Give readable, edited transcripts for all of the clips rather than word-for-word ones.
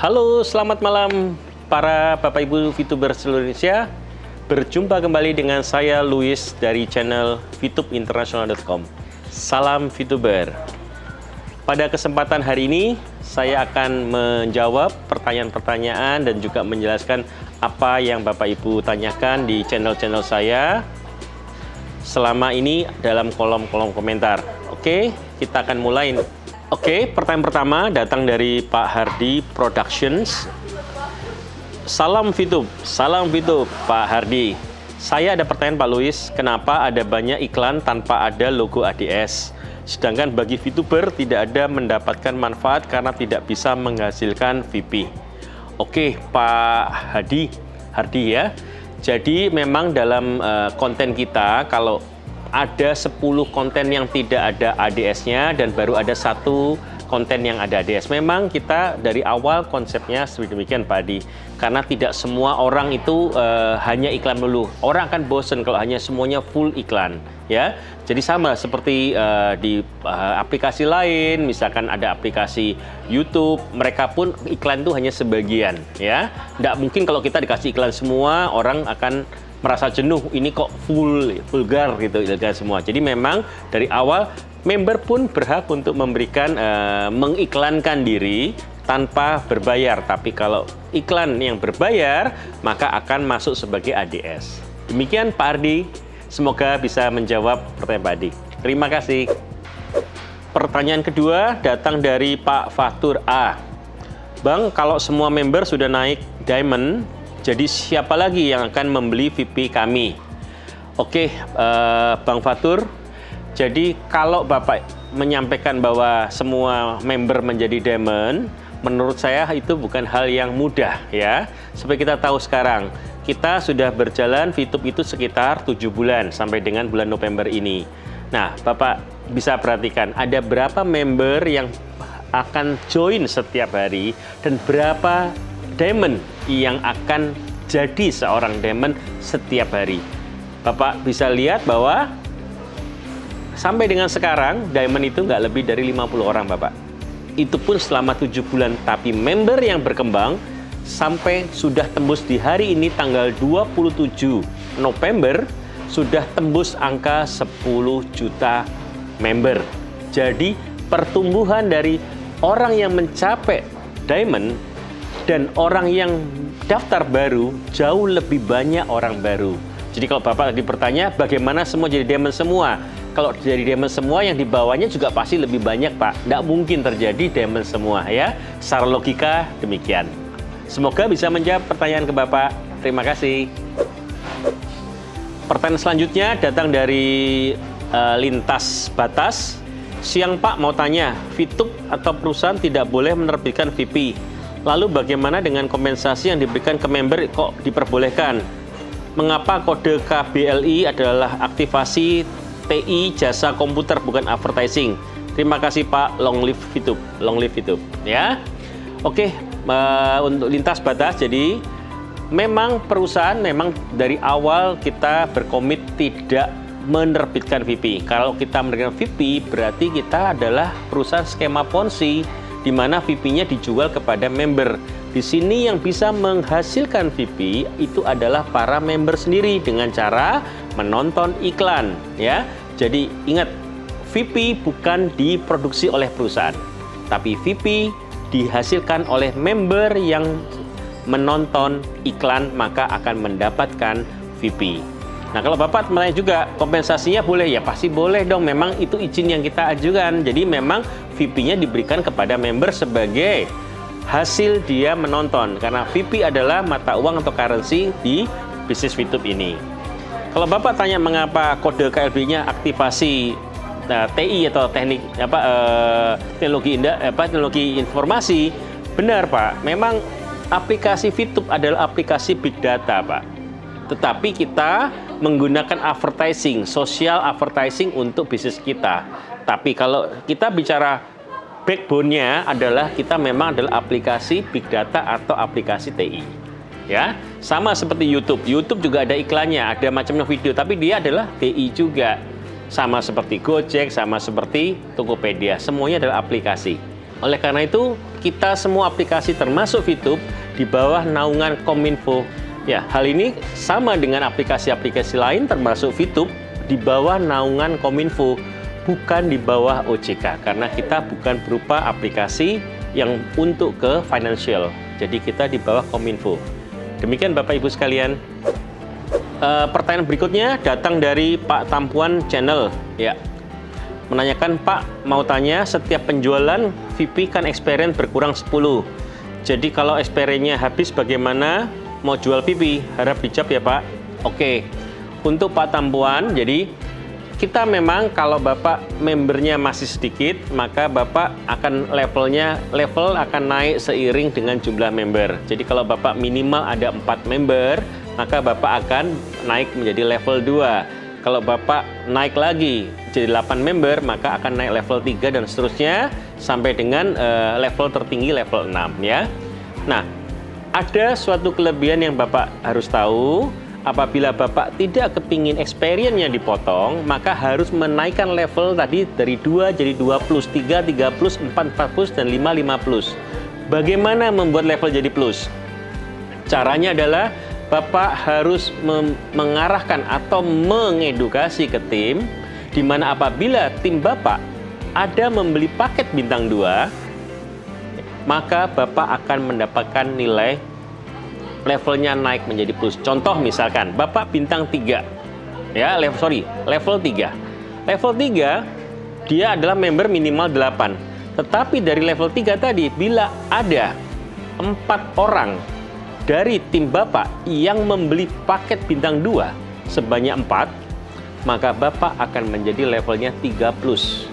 Halo, selamat malam para Bapak Ibu VTuber seluruh Indonesia. Berjumpa kembali dengan saya Luis dari channel VTubeinternational.com. Salam VTuber. Pada kesempatan hari ini saya akan menjawab pertanyaan-pertanyaan dan juga menjelaskan apa yang Bapak Ibu tanyakan di channel-channel saya selama ini dalam kolom-kolom komentar. Oke, kita akan mulai. Oke, pertanyaan pertama datang dari Pak Hardi Productions. Salam VTube, Pak Hardi. Saya ada pertanyaan Pak Luis, kenapa ada banyak iklan tanpa ada logo ADS? Sedangkan bagi VTuber tidak ada mendapatkan manfaat karena tidak bisa menghasilkan VP. Oke, Pak Hardi ya. Jadi memang dalam konten kita, kalau ada 10 konten yang tidak ada ADS-nya dan baru ada 1 konten yang ada ADS. Memang kita dari awal konsepnya sedemikian Pak Adi, karena tidak semua orang itu hanya iklan dulu. Orang akan bosen kalau hanya semuanya full iklan, ya. Jadi sama seperti di aplikasi lain, misalkan ada aplikasi YouTube, mereka pun iklan itu hanya sebagian, ya. Nggak mungkin kalau kita dikasih iklan semua, orang akan merasa jenuh, ini kok vulgar gitu, ilegal semua. Jadi memang dari awal member pun berhak untuk memberikan mengiklankan diri tanpa berbayar. Tapi kalau iklan yang berbayar, maka akan masuk sebagai ADS. Demikian Pak Ardi, semoga bisa menjawab pertanyaan Pak Ardi. Terima kasih. Pertanyaan kedua datang dari Pak Fatur A. Bang, kalau semua member sudah naik Diamond, jadi siapa lagi yang akan membeli VP kami? Oke, Bang Fatur. Jadi kalau Bapak menyampaikan bahwa semua member menjadi Diamond, menurut saya itu bukan hal yang mudah, ya. Seperti kita tahu sekarang, kita sudah berjalan VTube itu sekitar 7 bulan sampai dengan bulan November ini. Nah, Bapak bisa perhatikan ada berapa member yang akan join setiap hari dan berapa Diamond yang akan jadi seorang Diamond setiap hari. Bapak bisa lihat bahwa sampai dengan sekarang Diamond itu nggak lebih dari 50 orang Bapak. Itu pun selama 7 bulan. Tapi member yang berkembang sampai sudah tembus di hari ini tanggal 27 November sudah tembus angka 10 juta member. Jadi pertumbuhan dari orang yang mencapai Diamond dan orang yang daftar baru jauh lebih banyak orang baru. Jadi kalau Bapak tadi bertanya bagaimana semua jadi Diamond semua? Kalau jadi Diamond semua yang di bawahnya juga pasti lebih banyak Pak. Tidak mungkin terjadi Diamond semua ya. Secara logika demikian. Semoga bisa menjawab pertanyaan ke Bapak. Terima kasih. Pertanyaan selanjutnya datang dari Lintas Batas. Siang Pak, mau tanya, VTube atau perusahaan tidak boleh menerbitkan VP. Lalu bagaimana dengan kompensasi yang diberikan ke member kok diperbolehkan? Mengapa kode KBLI adalah aktivasi TI jasa komputer bukan advertising? Terima kasih Pak, long live VTube, ya. Oke, untuk Lintas Batas, jadi memang perusahaan memang dari awal kita berkomit tidak menerbitkan VP. Kalau kita menerbitkan VP berarti kita adalah perusahaan skema Ponzi, di mana VP-nya dijual kepada member. Di sini yang bisa menghasilkan VP itu adalah para member sendiri dengan cara menonton iklan, ya. Jadi ingat, VP bukan diproduksi oleh perusahaan, tapi VP dihasilkan oleh member yang menonton iklan, maka akan mendapatkan VP. Nah, kalau Bapak menanya juga kompensasinya boleh, ya pasti boleh dong. Memang itu izin yang kita ajukan. Jadi memang VP-nya diberikan kepada member sebagai hasil dia menonton. Karena VP adalah mata uang atau currency di bisnis VTube ini. Kalau Bapak tanya mengapa kode KLB-nya aktivasi TI atau teknologi informasi, benar Pak. Memang aplikasi VTube adalah aplikasi big data Pak. Tetapi kita menggunakan advertising, social advertising untuk bisnis kita. Tapi kalau kita bicara backbone-nya adalah kita memang adalah aplikasi big data atau aplikasi TI. Ya, sama seperti YouTube. YouTube juga ada iklannya, ada macamnya video, tapi dia adalah TI juga. Sama seperti Gojek, sama seperti Tokopedia. Semuanya adalah aplikasi. Oleh karena itu, kita semua aplikasi termasuk Fitup di bawah naungan Kominfo. Ya, hal ini sama dengan aplikasi-aplikasi lain termasuk Fitup di bawah naungan Kominfo, bukan di bawah OJK, karena kita bukan berupa aplikasi yang untuk ke financial. Jadi kita di bawah Kominfo. Demikian Bapak Ibu sekalian. Pertanyaan berikutnya datang dari Pak Tampuan Channel. Ya, menanyakan, Pak, mau tanya, setiap penjualan VIP kan experience berkurang 10. Jadi kalau experience-nya habis bagaimana mau jual VIP? Harap dijawab ya Pak. Oke, untuk Pak Tampuan, jadi kita memang kalau Bapak membernya masih sedikit, maka Bapak akan level akan naik seiring dengan jumlah member. Jadi kalau Bapak minimal ada 4 member, maka Bapak akan naik menjadi level 2. Kalau Bapak naik lagi jadi 8 member, maka akan naik level 3 dan seterusnya sampai dengan level tertinggi level 6 ya. Nah, ada suatu kelebihan yang Bapak harus tahu. Apabila Bapak tidak kepingin experience-nya dipotong, maka harus menaikkan level tadi dari 2 jadi 2 plus, 3 plus, 4 plus, dan 5 plus. Bagaimana membuat level jadi plus? Caranya adalah Bapak harus mengarahkan atau mengedukasi ke tim, di mana apabila tim Bapak ada membeli paket bintang 2, maka Bapak akan mendapatkan nilai levelnya naik menjadi plus. Contoh misalkan Bapak bintang 3 ya, level 3. Level 3 dia adalah member minimal 8. Tetapi dari level 3 tadi, bila ada 4 orang dari tim Bapak yang membeli paket bintang 2 sebanyak 4, maka Bapak akan menjadi levelnya 3 plus.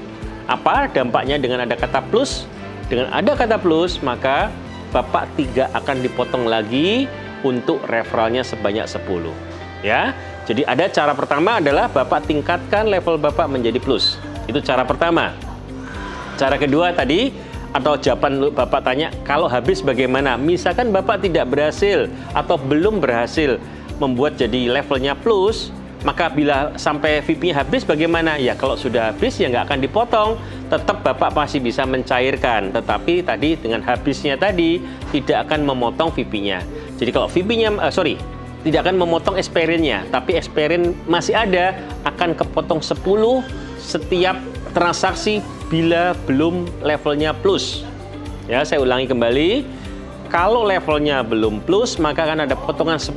Apa dampaknya dengan ada kata plus? Dengan ada kata plus, maka Bapak 3 akan dipotong lagi untuk referralnya sebanyak 10 ya. Jadi ada cara pertama adalah Bapak tingkatkan level Bapak menjadi plus. Itu cara pertama. Cara kedua tadi, atau jawaban Bapak tanya, kalau habis bagaimana? Misalkan Bapak tidak berhasil atau belum berhasil membuat jadi levelnya plus, maka bila sampai VIP-nya habis bagaimana? Ya kalau sudah habis ya nggak akan dipotong, tetap Bapak masih bisa mencairkan. Tetapi tadi dengan habisnya tadi tidak akan memotong VIP-nya. Jadi kalau VIP-nya, tidak akan memotong experience-nya, tapi experience masih ada, akan kepotong 10 setiap transaksi bila belum levelnya plus. Ya, saya ulangi kembali. Kalau levelnya belum plus, maka akan ada potongan 10.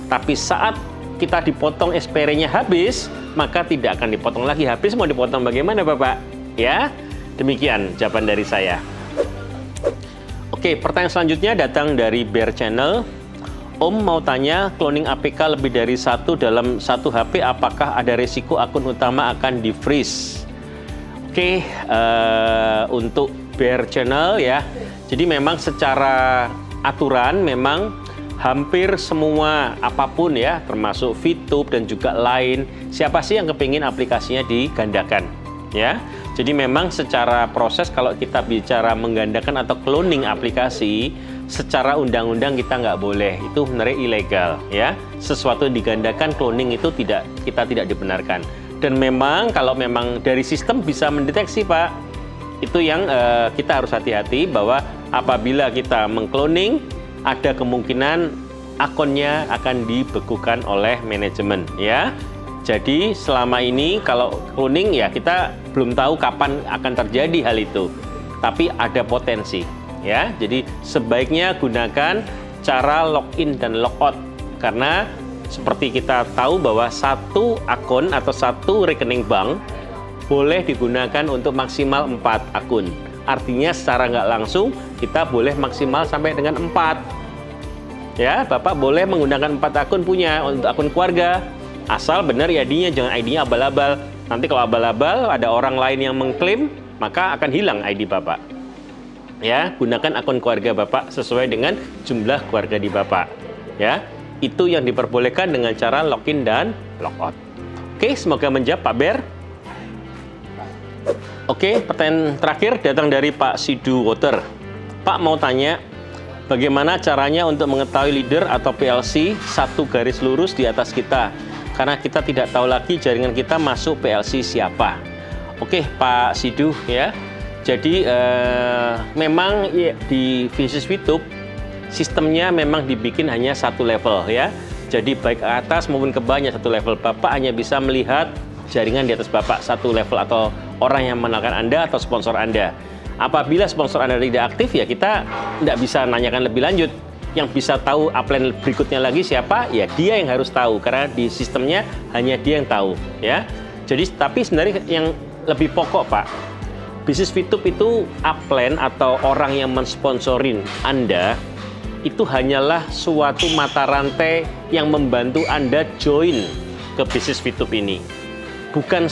Tapi saat kita dipotong experience-nya habis, maka tidak akan dipotong lagi. Habis mau dipotong bagaimana Bapak? Ya, demikian jawaban dari saya. Oke, pertanyaan selanjutnya datang dari Bear Channel. Om mau tanya, cloning APK lebih dari 1 dalam satu HP, apakah ada risiko akun utama akan di-freeze? Oke, untuk Bear Channel ya. Jadi memang secara aturan memang hampir semua apapun ya, termasuk Fitup dan juga lain, siapa sih yang kepingin aplikasinya digandakan ya. Jadi memang secara proses kalau kita bicara menggandakan atau cloning aplikasi, secara undang-undang kita nggak boleh, itu sebenarnya ilegal ya. Sesuatu digandakan, cloning itu kita tidak dibenarkan. Dan memang kalau memang dari sistem bisa mendeteksi Pak, itu yang kita harus hati-hati bahwa apabila kita mengcloning, ada kemungkinan akunnya akan dibekukan oleh manajemen ya. Jadi selama ini kalau cloning ya kita belum tahu kapan akan terjadi hal itu, tapi ada potensi ya. Jadi sebaiknya gunakan cara login dan logout, karena seperti kita tahu bahwa satu akun atau satu rekening bank boleh digunakan untuk maksimal 4 akun. Artinya secara nggak langsung kita boleh maksimal sampai dengan 4. Ya, Bapak boleh menggunakan 4 akun punya untuk akun keluarga. Asal benar ya ID-nya, jangan ID-nya abal-abal. Nanti kalau abal-abal ada orang lain yang mengklaim, maka akan hilang ID Bapak. Ya, gunakan akun keluarga Bapak sesuai dengan jumlah keluarga di Bapak. Ya, itu yang diperbolehkan dengan cara login dan logout. Oke, semoga menjawab Pak Ber. Oke, pertanyaan terakhir datang dari Pak Sidu Water. Pak mau tanya, bagaimana caranya untuk mengetahui leader atau PLC satu garis lurus di atas kita? Karena kita tidak tahu lagi jaringan kita masuk PLC siapa. Oke, Pak Sidu ya. Jadi memang ya, di bisnis YouTube sistemnya memang dibikin hanya satu level ya. Jadi baik ke atas maupun ke bawah hanya satu level. Bapak hanya bisa melihat jaringan di atas Bapak satu level atau orang yang mengenalkan Anda atau sponsor Anda. Apabila sponsor Anda tidak aktif ya kita tidak bisa nanyakan lebih lanjut. Yang bisa tahu upline berikutnya lagi siapa? Ya dia yang harus tahu karena di sistemnya hanya dia yang tahu ya. Jadi tapi sebenarnya yang lebih pokok Pak, bisnis VTube itu upline atau orang yang mensponsorin Anda itu hanyalah suatu mata rantai yang membantu Anda join ke bisnis VTube ini. Bukan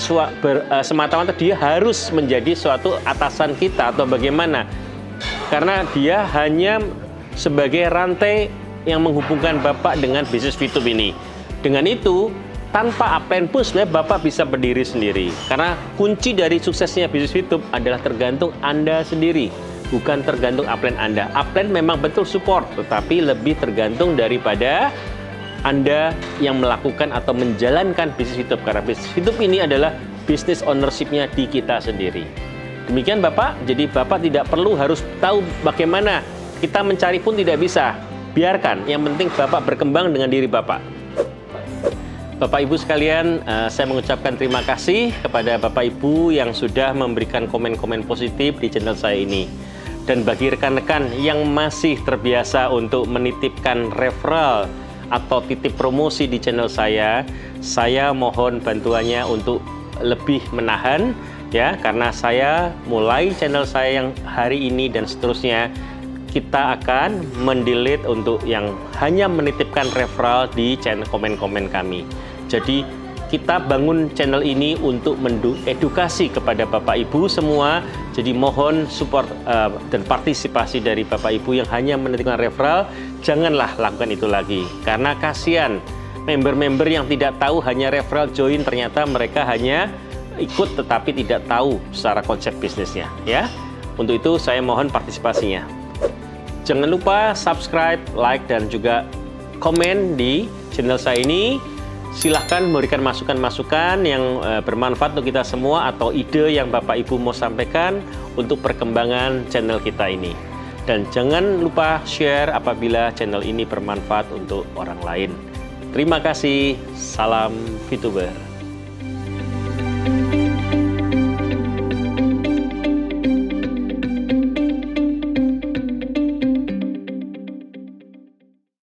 semata-mata dia harus menjadi suatu atasan kita atau bagaimana. Karena dia hanya sebagai rantai yang menghubungkan Bapak dengan bisnis VTube ini. Dengan itu, tanpa upline pun sebenarnya Bapak bisa berdiri sendiri. Karena kunci dari suksesnya bisnis VTube adalah tergantung Anda sendiri, bukan tergantung upline Anda. Upline memang betul support, tetapi lebih tergantung daripada Anda yang melakukan atau menjalankan bisnis VTube. Karena bisnis VTube ini adalah bisnis ownership-nya di kita sendiri. Demikian Bapak, jadi Bapak tidak perlu harus tahu bagaimana kita mencari pun tidak bisa. Biarkan, yang penting Bapak berkembang dengan diri Bapak. Bapak Ibu sekalian, saya mengucapkan terima kasih kepada Bapak Ibu yang sudah memberikan komen-komen positif di channel saya ini. Dan bagi rekan-rekan yang masih terbiasa untuk menitipkan referral atau titip promosi di channel saya mohon bantuannya untuk lebih menahan ya, karena saya mulai channel saya yang hari ini dan seterusnya kita akan mendelete untuk yang hanya menitipkan referral di channel komen-komen kami. Jadi kita bangun channel ini untuk mengedukasi kepada Bapak Ibu semua. Jadi mohon support dan partisipasi dari Bapak Ibu yang hanya menitipkan referral. Janganlah lakukan itu lagi. Karena kasihan member-member yang tidak tahu hanya referral join, ternyata mereka hanya ikut tetapi tidak tahu secara konsep bisnisnya. Ya, untuk itu saya mohon partisipasinya. Jangan lupa subscribe, like, dan juga komen di channel saya ini. Silahkan memberikan masukan-masukan yang bermanfaat untuk kita semua atau ide yang Bapak Ibu mau sampaikan untuk perkembangan channel kita ini. Dan jangan lupa share apabila channel ini bermanfaat untuk orang lain. Terima kasih. Salam VTuber.